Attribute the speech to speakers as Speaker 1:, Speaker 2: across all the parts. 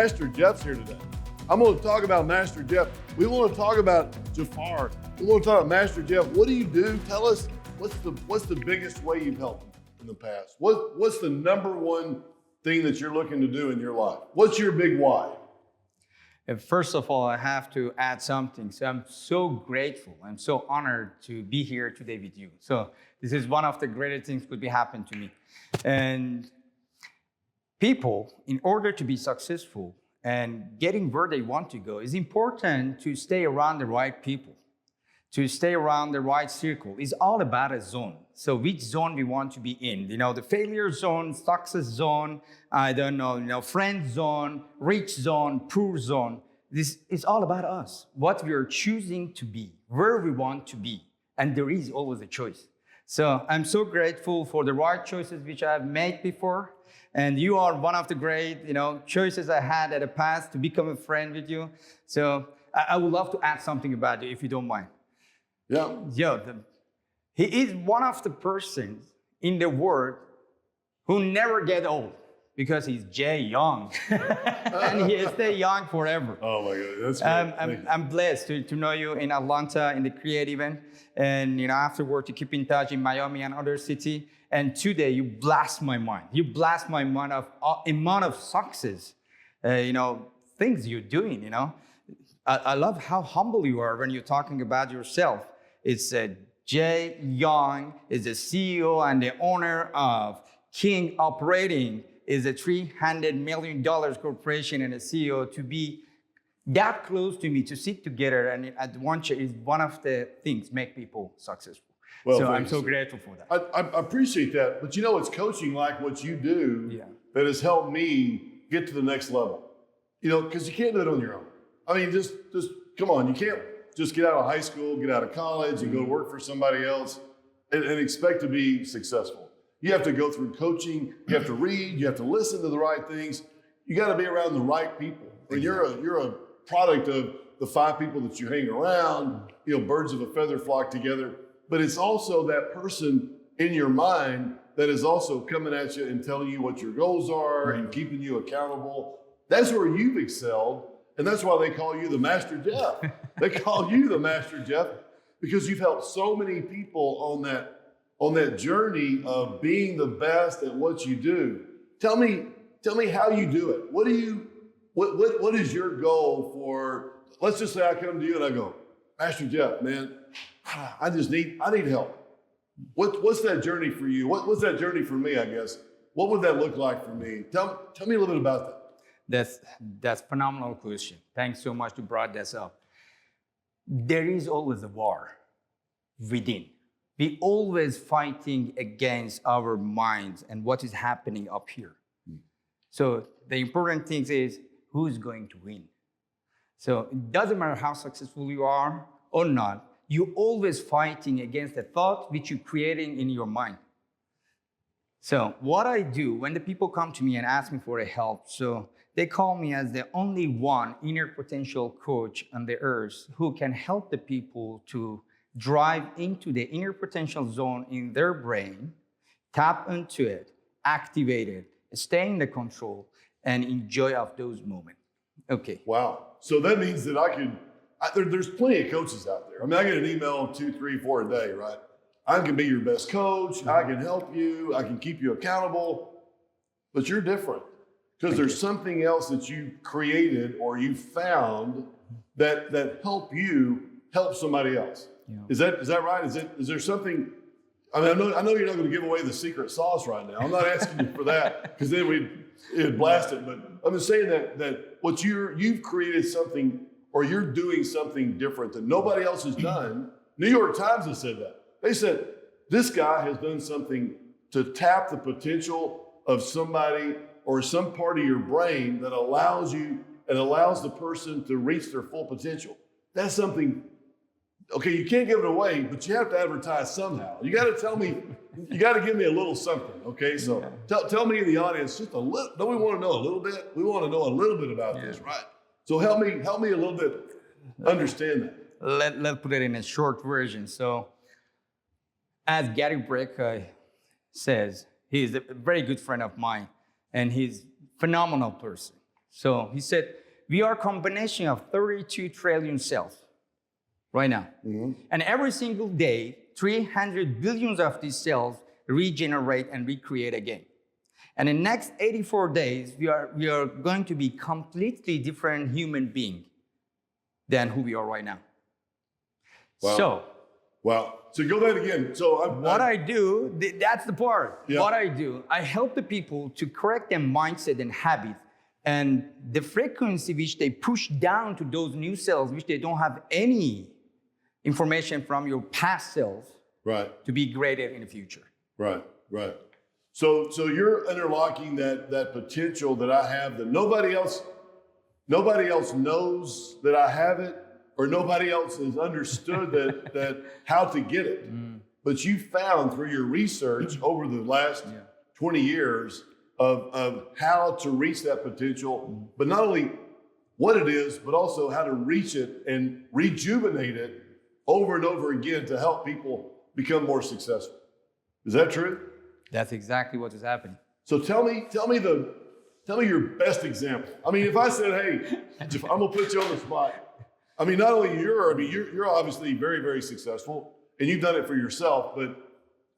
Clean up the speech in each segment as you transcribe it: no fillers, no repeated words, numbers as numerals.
Speaker 1: Master Jeff's here today. I'm going to talk about Master Jeff. We want to talk about Jafar. We want to talk about Master Jeff. What do you do? Tell us what's the biggest way you've helped in the past? What's the number one thing that you're looking to do in your life? What's your big why?
Speaker 2: First of all, I have to add something. So I'm so grateful. I'm so honored to be here today with you. So this is one of the greatest things could be happen to me. And people, in order to be successful and getting where they want to go, it's important to stay around the right people, to stay around the right circle. It's all about a zone. So which zone we want to be in? The failure zone, success zone, friend zone, rich zone, poor zone. This is all about us, what we are choosing to be, where we want to be. And there is always a choice. So I'm so grateful for the right choices which I have made before. And you are one of the great, choices I had at the past to become a friend with you. So I would love to add something about you, if you don't mind.
Speaker 1: Yeah.
Speaker 2: He is one of the persons in the world who never get old because he's young. And he stay young forever.
Speaker 1: Oh my God, that's great.
Speaker 2: I'm blessed to know you in Atlanta in the Create event. And afterward to keep in touch in Miami and other city. And today you blast my mind. You blast my mind of amount of success, things you're doing, I love how humble you are when you're talking about yourself. It's Jay Young is the CEO and the owner of King Operating, is a $300 million corporation and a CEO. To be that close to me, to sit together and adventure is one of the things make people successful.
Speaker 1: Well,
Speaker 2: so I'm so grateful for that.
Speaker 1: I appreciate that. But it's coaching like what you do that has helped me get to the next level. Because you can't do it on your own. I mean, just come on. You can't just get out of high school, get out of college and go work for somebody else and expect to be successful. You have to go through coaching. You have to read. You have to listen to the right things. You got to be around the right people. And you're a product of the 5 people that you hang around, birds of a feather flock together. But it's also that person in your mind that is also coming at you and telling you what your goals are and keeping you accountable. That's where you've excelled. And that's why they call you the Master Jeff. They call you the Master Jeff because you've helped so many people on that journey of being the best at what you do. Tell me how you do it. What is your goal for, let's just say I come to you and I go, Master Jeff, man, I need help. What's that journey for you? What's that journey for me, I guess? What would that look like for me? Tell me a little bit about that.
Speaker 2: That's phenomenal question. Thanks so much to brought this up. There is always a war within. We always fighting against our minds and what is happening up here. So the important thing is who's going to win. So it doesn't matter how successful you are or not, you're always fighting against the thought which you're creating in your mind. So what I do when the people come to me and ask me for help, so they call me as the only one inner potential coach on the earth who can help the people to drive into the inner potential zone in their brain, tap into it, activate it, stay in the control, and enjoy of those moments. Okay.
Speaker 1: Wow. So that means that there's plenty of coaches out there. I mean, I get an email 2, 3, 4 a day, right? I can be your best coach. I can help you. I can keep you accountable. But you're different because there's something else that you created or you found that help you help somebody else. Yeah. Is that right? Is there something? I mean, I know you're not going to give away the secret sauce right now. I'm not asking you for that because then it'd blast it. But I'm just saying that what you've created something or you're doing something different that nobody else has done. New York Times has said that. They said, this guy has done something to tap the potential of somebody or some part of your brain that allows the person to reach their full potential. That's something, okay, you can't give it away, but you have to advertise somehow. You got to tell me, you got to give me a little something, okay? So tell me in the audience just a little, don't we want to know a little bit? We want to know a little bit about this, right? So help me a little bit understand that.
Speaker 2: Let's put it in a short version. So as Gary Breck says, he's a very good friend of mine and he's a phenomenal person. So he said, we are a combination of 32 trillion cells right now. And every single day, 300 billions of these cells regenerate and recreate again. And in the next 84 days, we are going to be completely different human being than who we are right now.
Speaker 1: Wow. So go that again. So
Speaker 2: I do, that's the part.
Speaker 1: Yeah.
Speaker 2: What I do, I help the people to correct their mindset and habit and the frequency which they push down to those new cells, which they don't have any information from your past self,
Speaker 1: right,
Speaker 2: to be greater in the future.
Speaker 1: Right. So you're interlocking that potential that I have that nobody else knows that I have it, or nobody else has understood that how to get it. But you found through your research over the last 20 years of how to reach that potential, but not only what it is, but also how to reach it and rejuvenate it over and over again to help people become more successful. Is that true?
Speaker 2: That's exactly what is happening.
Speaker 1: So tell me your best example. I mean, if I said, hey, I'm gonna put you on the spot. I mean, not only you're obviously very, very successful and you've done it for yourself, but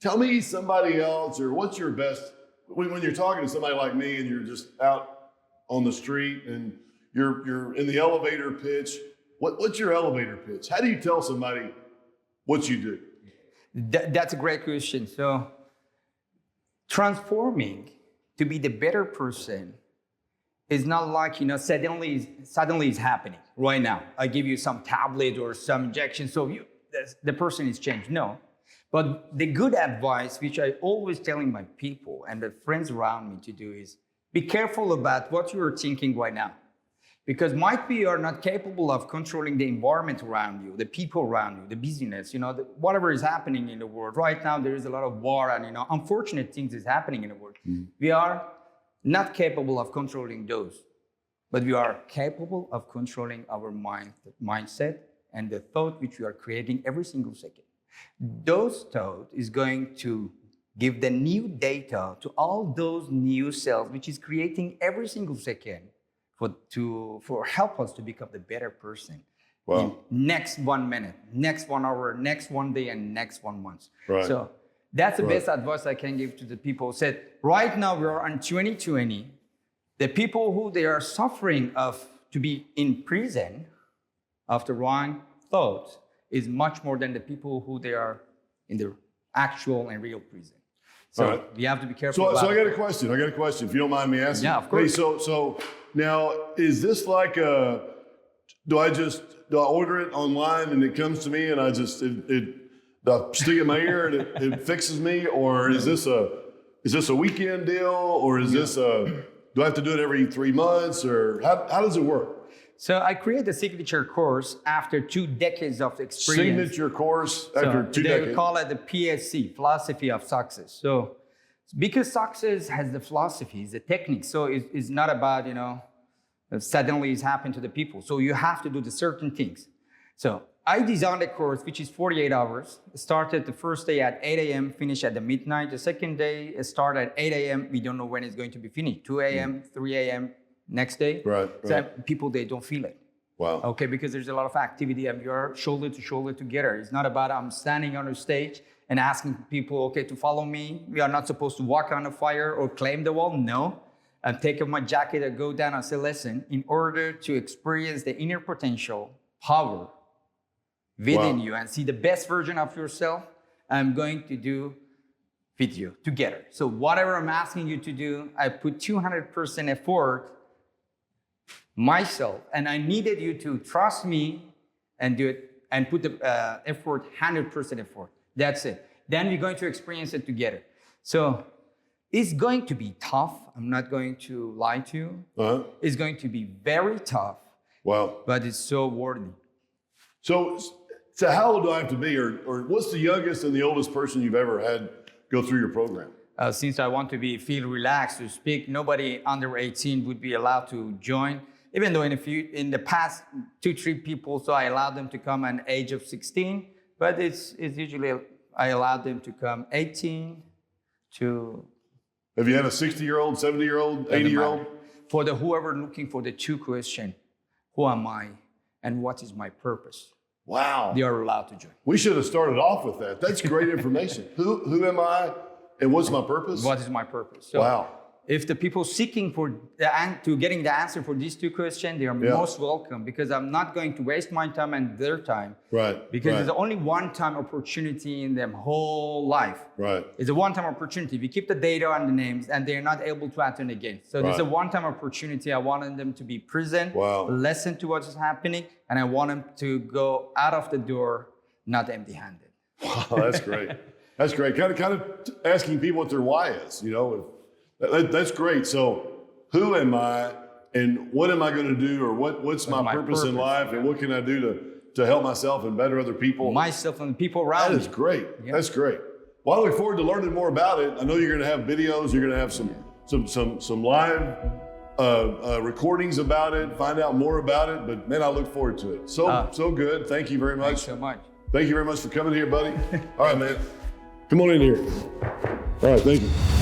Speaker 1: tell me somebody else, or what's your best, when you're talking to somebody like me and you're just out on the street and you're in the elevator pitch, what's your elevator pitch? How do you tell somebody what you do?
Speaker 2: That's a great question. So transforming to be the better person is not like, suddenly it's happening right now. I give you some tablet or some injection, so the person is changed. No. But the good advice, which I always telling my people and the friends around me to do, is be careful about what you are thinking right now. Because might be you are not capable of controlling the environment around you, the people around you, the business, whatever is happening in the world. Right now, there is a lot of war and, unfortunate things is happening in the world. We are not capable of controlling those, but we are capable of controlling our mindset and the thought which we are creating every single second. Those thoughts is going to give the new data to all those new cells, which is creating every single second for help us to become the better person.
Speaker 1: Wow.
Speaker 2: In next 1 minute, next 1 hour, next 1 day, and next 1 month.
Speaker 1: Right.
Speaker 2: So that's the best advice I can give to the people. Said right now we are on 2020. The people who they are suffering of to be in prison of the wrong thoughts is much more than the people who they are in the actual and real prison. So we have to be careful.
Speaker 1: So I got a question. If you don't mind me asking.
Speaker 2: Yeah, of course.
Speaker 1: Hey, so now is this like do I order it online and it comes to me and I stick it in my ear and it fixes me, or is this a weekend deal, or is this do I have to do it every 3 months, or how does it work?
Speaker 2: So I created a signature course after 2 decades of experience.
Speaker 1: Signature course after 2 decades.
Speaker 2: They call it the PSC, Philosophy of Success. So because success has the philosophy, it's a technique. So it's not about, suddenly it's happened to the people. So you have to do the certain things. So I designed a course which is 48 hours. It started the first day at 8 a.m., finish at the midnight. The second day, it started at 8 a.m. We don't know when it's going to be finished. 2 a.m., 3 a.m., next day.
Speaker 1: Right.
Speaker 2: So people, they don't feel it.
Speaker 1: Wow.
Speaker 2: Okay, because there's a lot of activity and you're shoulder to shoulder together. It's not about I'm standing on a stage and asking people, okay, to follow me. We are not supposed to walk on a fire or climb the wall. No. I take off my jacket and go down and say, listen, in order to experience the inner potential, power within you and see the best version of yourself, I'm going to do with you together. So whatever I'm asking you to do, I put 200% effort myself, and I needed you to trust me and do it and put the effort, 100% effort. That's it. Then we're going to experience it together. So it's going to be tough. I'm not going to lie to you. It's going to be very tough.
Speaker 1: Wow.
Speaker 2: But it's so worthy.
Speaker 1: So how old do I have to be, or what's the youngest and the oldest person you've ever had go through your program?
Speaker 2: Since I want to feel relaxed to speak, nobody under 18 would be allowed to join. Even though in the past 2-3 people, so I allowed them to come at the age of 16, but it's usually I allowed them to come 18 to.
Speaker 1: Have you had a 60-year-old, 70-year-old, 80-year-old?
Speaker 2: for the whoever looking for the 2 question, who am I and what is my purpose?
Speaker 1: Wow.
Speaker 2: They are allowed to join.
Speaker 1: We should have started off with that. That's great information. Who am I and what's my purpose?
Speaker 2: What is my purpose? So
Speaker 1: wow.
Speaker 2: If the people seeking for getting the answer for these 2 questions, they are most welcome, because I'm not going to waste my time and their time.
Speaker 1: Right.
Speaker 2: Because it's only one-time opportunity in their whole life.
Speaker 1: Right.
Speaker 2: It's a one-time opportunity. We keep the data and the names, and they're not able to attend again. So this is a one-time opportunity. I wanted them to be present, listen to what is happening, and I want them to go out of the door not empty-handed.
Speaker 1: Wow, that's great. That's great. Kind of asking people what their why is. That's great. So who am I and what am I going to do, or what's my purpose in life, and what can I do to help myself and better other people?
Speaker 2: Myself and the people around me.
Speaker 1: That is great. Yep. That's great. Well, I look forward to learning more about it. I know you're going to have videos. You're going to have some live recordings about it, find out more about it. But man, I look forward to it. So good. Thank you very much.
Speaker 2: Thanks so much.
Speaker 1: Thank you very much for coming here, buddy. All right, man. Come on in here. All right, thank you.